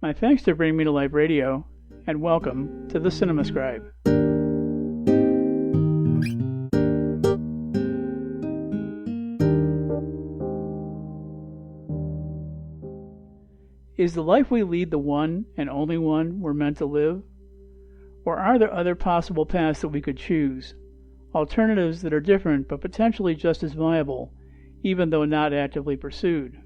My thanks to Bring Me to Life Radio, and welcome to the Cinema Scribe. Is the life we lead the one and only one we're meant to live? Or are there other possible paths that we could choose? Alternatives that are different but potentially just as viable, even though not actively pursued.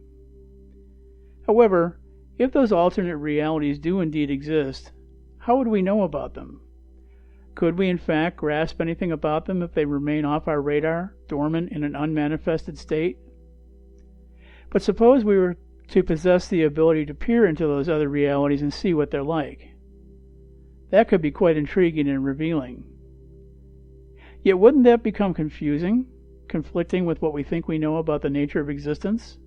However, if those alternate realities do indeed exist, how would we know about them? Could we in fact grasp anything about them if they remain off our radar, dormant in an unmanifested state? But suppose we were to possess the ability to peer into those other realities and see what they're like. That could be quite intriguing and revealing. Yet wouldn't that become confusing, conflicting with what we think we know about the nature of existence?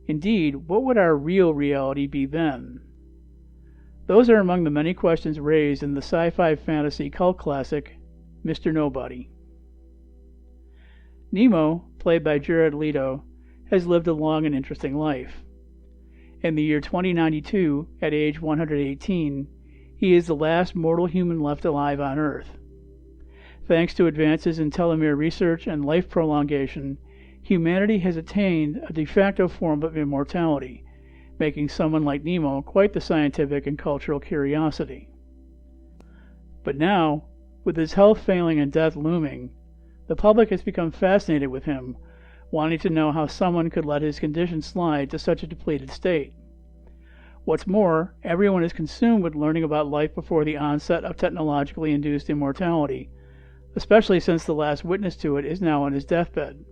Indeed, what would our real reality be then? Those are among the many questions raised in the sci-fi fantasy cult classic, Mr. Nobody. Nemo, played by Jared Leto, has lived a long and interesting life. In the year 2092, at age 118, he is the last mortal human left alive on Earth. Thanks to advances in telomere research and life prolongation, humanity has attained a de facto form of immortality, making someone like Nemo quite the scientific and cultural curiosity. But now, with his health failing and death looming, the public has become fascinated with him, wanting to know how someone could let his condition slide to such a depleted state. What's more, everyone is consumed with learning about life before the onset of technologically induced immortality, especially since the last witness to it is now on his deathbed.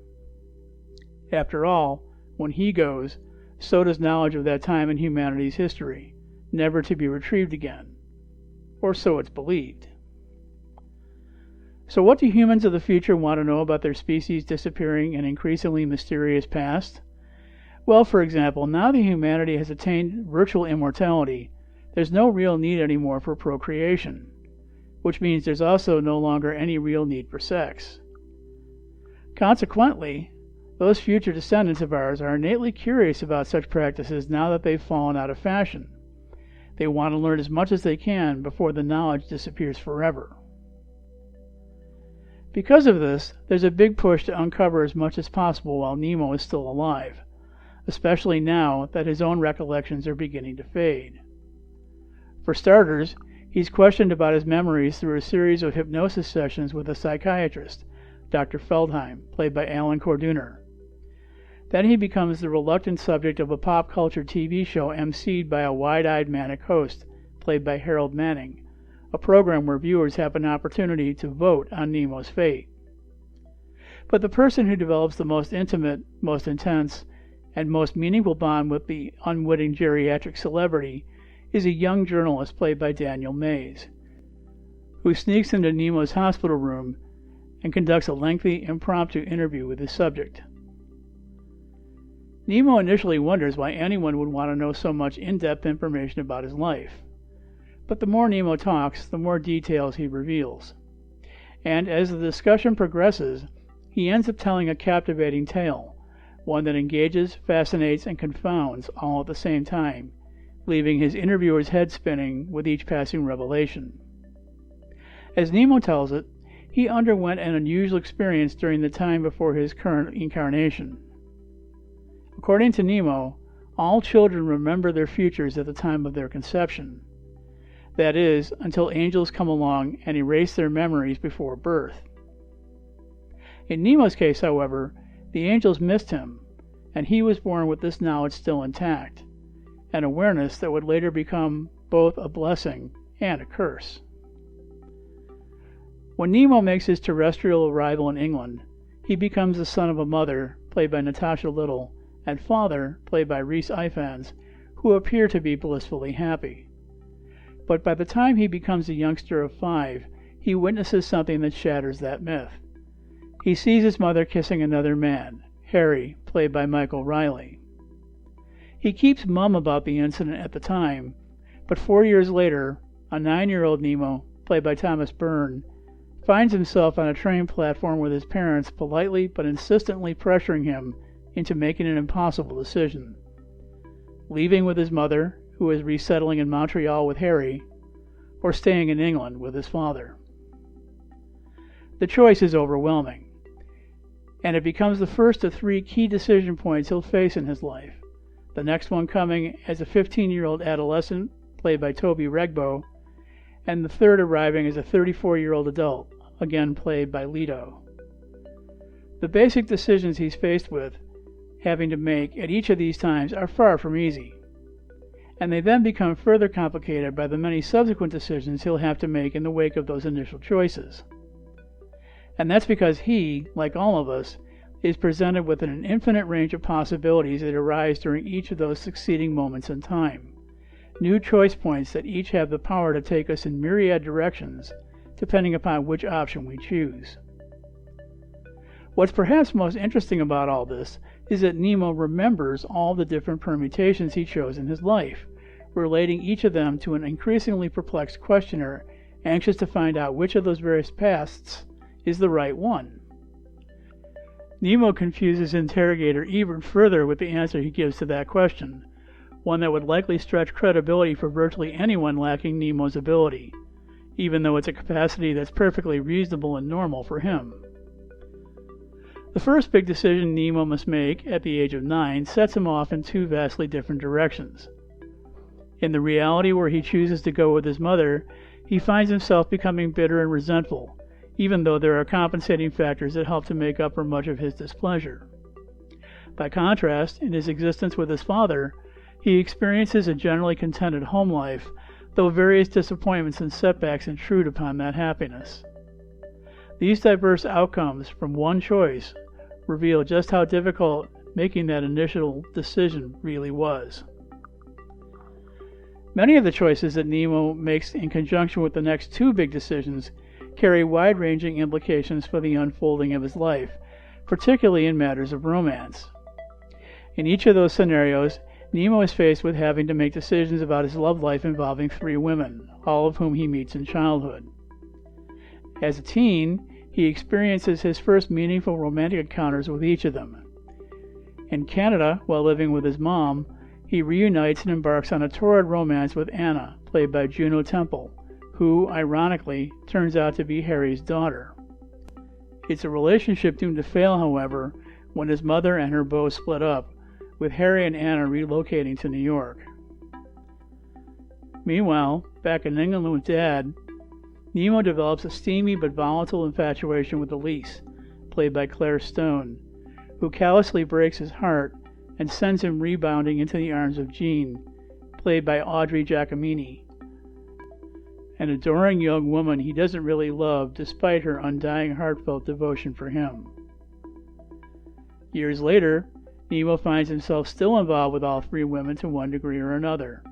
After all, when he goes, so does knowledge of that time in humanity's history, never to be retrieved again. Or so it's believed. So what do humans of the future want to know about their species' disappearing and increasingly mysterious past? Well, for example, now that humanity has attained virtual immortality, there's no real need anymore for procreation, which means there's also no longer any real need for sex. Consequently, those future descendants of ours are innately curious about such practices now that they've fallen out of fashion. They want to learn as much as they can before the knowledge disappears forever. Because of this, there's a big push to uncover as much as possible while Nemo is still alive, especially now that his own recollections are beginning to fade. For starters, he's questioned about his memories through a series of hypnosis sessions with a psychiatrist, Dr. Feldheim, played by Alan Corduner. Then he becomes the reluctant subject of a pop culture TV show emceed by a wide-eyed manic host, played by Harold Manning, a program where viewers have an opportunity to vote on Nemo's fate. But the person who develops the most intimate, most intense, and most meaningful bond with the unwitting geriatric celebrity is a young journalist played by Daniel Mays, who sneaks into Nemo's hospital room and conducts a lengthy, impromptu interview with his subject. Nemo initially wonders why anyone would want to know so much in-depth information about his life. But the more Nemo talks, the more details he reveals. And as the discussion progresses, he ends up telling a captivating tale, one that engages, fascinates, and confounds all at the same time, leaving his interviewer's head spinning with each passing revelation. As Nemo tells it, he underwent an unusual experience during the time before his current incarnation. According to Nemo, all children remember their futures at the time of their conception. That is, until angels come along and erase their memories before birth. In Nemo's case, however, the angels missed him, and he was born with this knowledge still intact, an awareness that would later become both a blessing and a curse. When Nemo makes his terrestrial arrival in England, he becomes the son of a mother, played by Natasha Little, and father, played by Rhys Ifans, who appear to be blissfully happy. But by the time he becomes a youngster of 5, he witnesses something that shatters that myth. He sees his mother kissing another man, Harry, played by Michael Riley. He keeps mum about the incident at the time, but 4 years later, a 9-year-old Nemo, played by Thomas Byrne, finds himself on a train platform with his parents politely but insistently pressuring him into making an impossible decision: leaving with his mother who is resettling in Montreal with Harry, or staying in England with his father. The choice is overwhelming, and it becomes the first of three key decision points he'll face in his life, the next one coming as a 15-year-old adolescent, played by Toby Regbo, and the third arriving as a 34-year-old adult, again played by Leto. The basic decisions he's faced with having to make at each of these times are far from easy, and they then become further complicated by the many subsequent decisions he'll have to make in the wake of those initial choices. And that's because he, like all of us, is presented with an infinite range of possibilities that arise during each of those succeeding moments in time. New choice points that each have the power to take us in myriad directions, depending upon which option we choose. What's perhaps most interesting about all this is that Nemo remembers all the different permutations he chose in his life, relating each of them to an increasingly perplexed questioner, anxious to find out which of those various paths is the right one. Nemo confuses interrogator even further with the answer he gives to that question, one that would likely stretch credibility for virtually anyone lacking Nemo's ability, even though it's a capacity that's perfectly reasonable and normal for him. The first big decision Nemo must make at the age of 9 sets him off in two vastly different directions. In the reality where he chooses to go with his mother, he finds himself becoming bitter and resentful, even though there are compensating factors that help to make up for much of his displeasure. By contrast, in his existence with his father, he experiences a generally contented home life, though various disappointments and setbacks intrude upon that happiness. These diverse outcomes from one choice reveal just how difficult making that initial decision really was. Many of the choices that Nemo makes in conjunction with the next two big decisions carry wide-ranging implications for the unfolding of his life, particularly in matters of romance. In each of those scenarios, Nemo is faced with having to make decisions about his love life involving three women, all of whom he meets in childhood. As a teen, he experiences his first meaningful romantic encounters with each of them. In Canada, while living with his mom, he reunites and embarks on a torrid romance with Anna, played by Juno Temple, who, ironically, turns out to be Harry's daughter. It's a relationship doomed to fail, however, when his mother and her beau split up, with Harry and Anna relocating to New York. Meanwhile, back in England with Dad, Nemo develops a steamy but volatile infatuation with Elise, played by Claire Stone, who callously breaks his heart and sends him rebounding into the arms of Jean, played by Audrey Giacomini, an adoring young woman he doesn't really love despite her undying heartfelt devotion for him. Years later, Nemo finds himself still involved with all three women to one degree or another.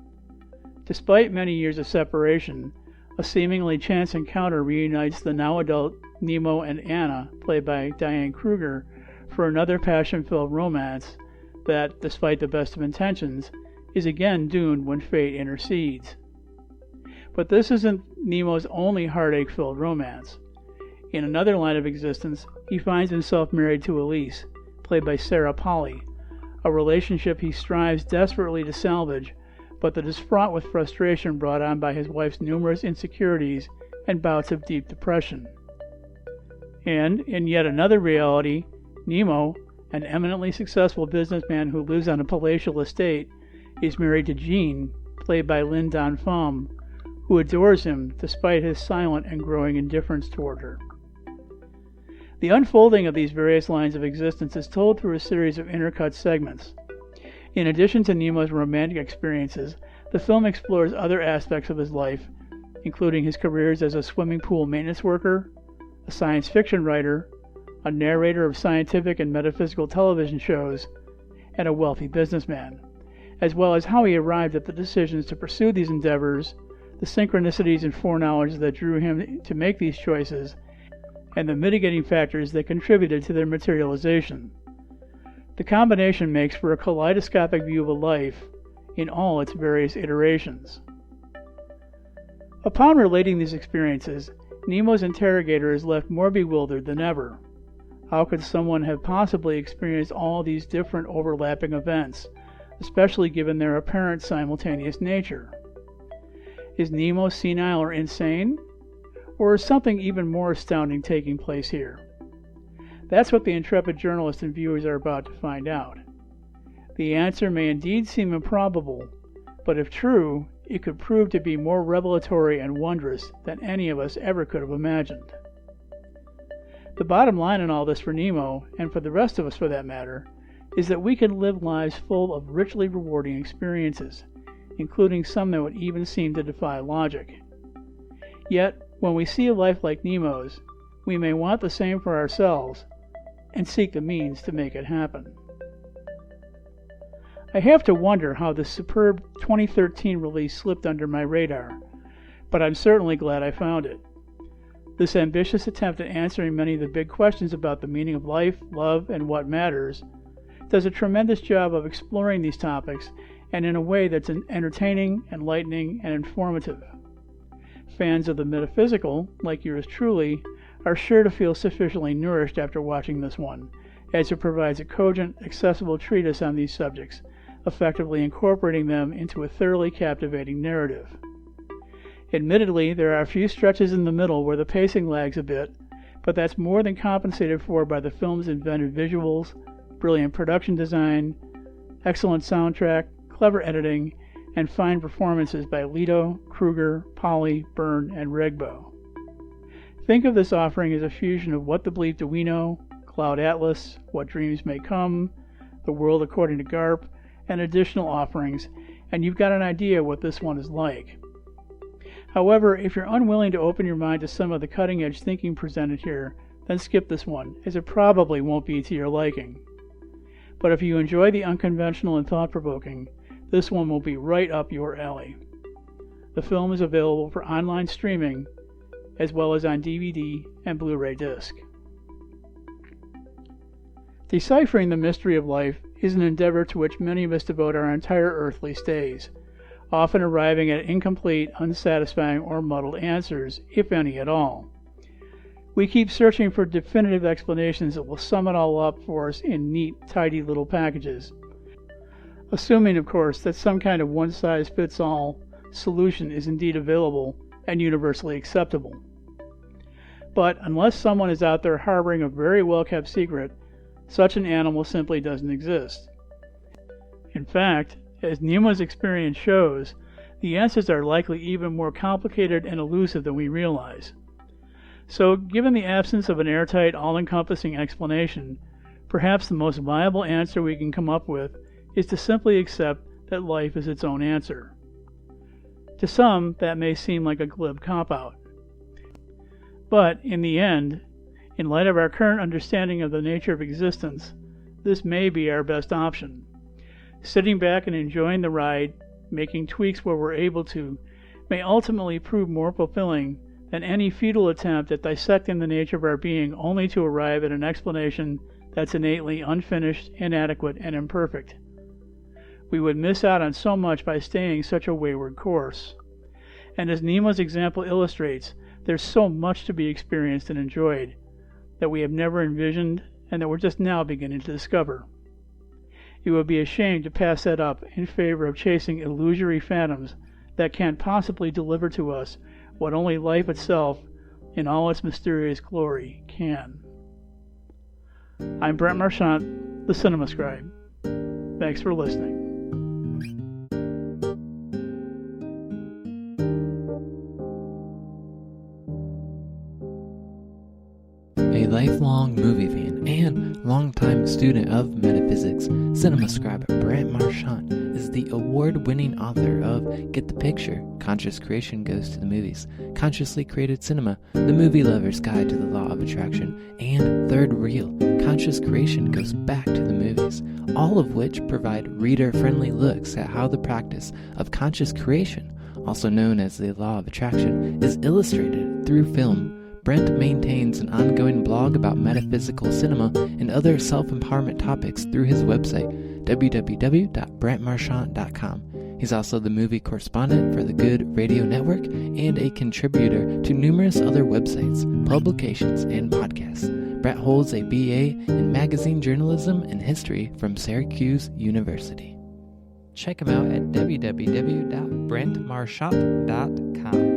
Despite many years of separation, a seemingly chance encounter reunites the now-adult Nemo and Anna, played by Diane Kruger, for another passion-filled romance that, despite the best of intentions, is again doomed when fate intercedes. But this isn't Nemo's only heartache-filled romance. In another line of existence, he finds himself married to Elise, played by Sarah Polley, a relationship he strives desperately to salvage, but that is fraught with frustration brought on by his wife's numerous insecurities and bouts of deep depression. And, in yet another reality, Nemo, an eminently successful businessman who lives on a palatial estate, is married to Jean, played by Lynn Donfam, who adores him despite his silent and growing indifference toward her. The unfolding of these various lines of existence is told through a series of intercut segments. In addition to Nemo's romantic experiences, the film explores other aspects of his life, including his careers as a swimming pool maintenance worker, a science fiction writer, a narrator of scientific and metaphysical television shows, and a wealthy businessman, as well as how he arrived at the decisions to pursue these endeavors, the synchronicities and foreknowledge that drew him to make these choices, and the mitigating factors that contributed to their materialization. The combination makes for a kaleidoscopic view of a life in all its various iterations. Upon relating these experiences, Nemo's interrogator is left more bewildered than ever. How could someone have possibly experienced all these different overlapping events, especially given their apparent simultaneous nature. Is Nemo senile or insane? Or is something even more astounding taking place here? That's what the intrepid journalist and viewers are about to find out. The answer may indeed seem improbable, but if true, it could prove to be more revelatory and wondrous than any of us ever could have imagined. The bottom line in all this for Nemo, and for the rest of us for that matter, is that we can live lives full of richly rewarding experiences, including some that would even seem to defy logic. Yet, when we see a life like Nemo's, we may want the same for ourselves, and seek the means to make it happen. I have to wonder how this superb 2013 release slipped under my radar, but I'm certainly glad I found it. This ambitious attempt at answering many of the big questions about the meaning of life, love, and what matters does a tremendous job of exploring these topics, and in a way that's entertaining, enlightening, and informative. Fans of the metaphysical, like yours truly, are sure to feel sufficiently nourished after watching this one, as it provides a cogent, accessible treatise on these subjects, effectively incorporating them into a thoroughly captivating narrative. Admittedly, there are a few stretches in the middle where the pacing lags a bit, but that's more than compensated for by the film's inventive visuals, brilliant production design, excellent soundtrack, clever editing, and fine performances by Leto, Kruger, Polly, Byrne, and Regbo. Think of this offering as a fusion of What the Bleep Do We Know, Cloud Atlas, What Dreams May Come, The World According to Garp, and additional offerings, and you've got an idea what this one is like. However, if you're unwilling to open your mind to some of the cutting-edge thinking presented here, then skip this one, as it probably won't be to your liking. But if you enjoy the unconventional and thought-provoking, this one will be right up your alley. The film is available for online streaming, as well as on DVD and Blu-ray disc. Deciphering the mystery of life is an endeavor to which many of us devote our entire earthly stays, often arriving at incomplete, unsatisfying, or muddled answers, if any at all. We keep searching for definitive explanations that will sum it all up for us in neat, tidy little packages, assuming, of course, that some kind of one-size-fits-all solution is indeed available and universally acceptable. But unless someone is out there harboring a very well-kept secret, such an animal simply doesn't exist. In fact, as Nemo's experience shows, the answers are likely even more complicated and elusive than we realize. So, given the absence of an airtight, all-encompassing explanation, perhaps the most viable answer we can come up with is to simply accept that life is its own answer. To some, that may seem like a glib cop-out. But, in the end, in light of our current understanding of the nature of existence, this may be our best option. Sitting back and enjoying the ride, making tweaks where we're able to, may ultimately prove more fulfilling than any futile attempt at dissecting the nature of our being only to arrive at an explanation that's innately unfinished, inadequate, and imperfect. We would miss out on so much by staying such a wayward course. And as Nemo's example illustrates, there's so much to be experienced and enjoyed that we have never envisioned and that we're just now beginning to discover. It would be a shame to pass that up in favor of chasing illusory phantoms that can't possibly deliver to us what only life itself, in all its mysterious glory, can. I'm Brent Marchant, the Cinema Scribe. Thanks for listening. A lifelong movie fan and longtime student of metaphysics, Cinema Scribe Brent Marchant is the award-winning author of Get the Picture, Conscious Creation Goes to the Movies, Consciously Created Cinema, The Movie Lover's Guide to the Law of Attraction, and Third Reel, Conscious Creation Goes Back to the Movies, all of which provide reader-friendly looks at how the practice of conscious creation, also known as the Law of Attraction, is illustrated through film. Brent maintains an ongoing blog about metaphysical cinema and other self-empowerment topics through his website, www.brentmarchant.com. He's also the movie correspondent for the Good Radio Network and a contributor to numerous other websites, publications, and podcasts. Brent holds a BA in magazine journalism and history from Syracuse University. check him out at www.brentmarchant.com.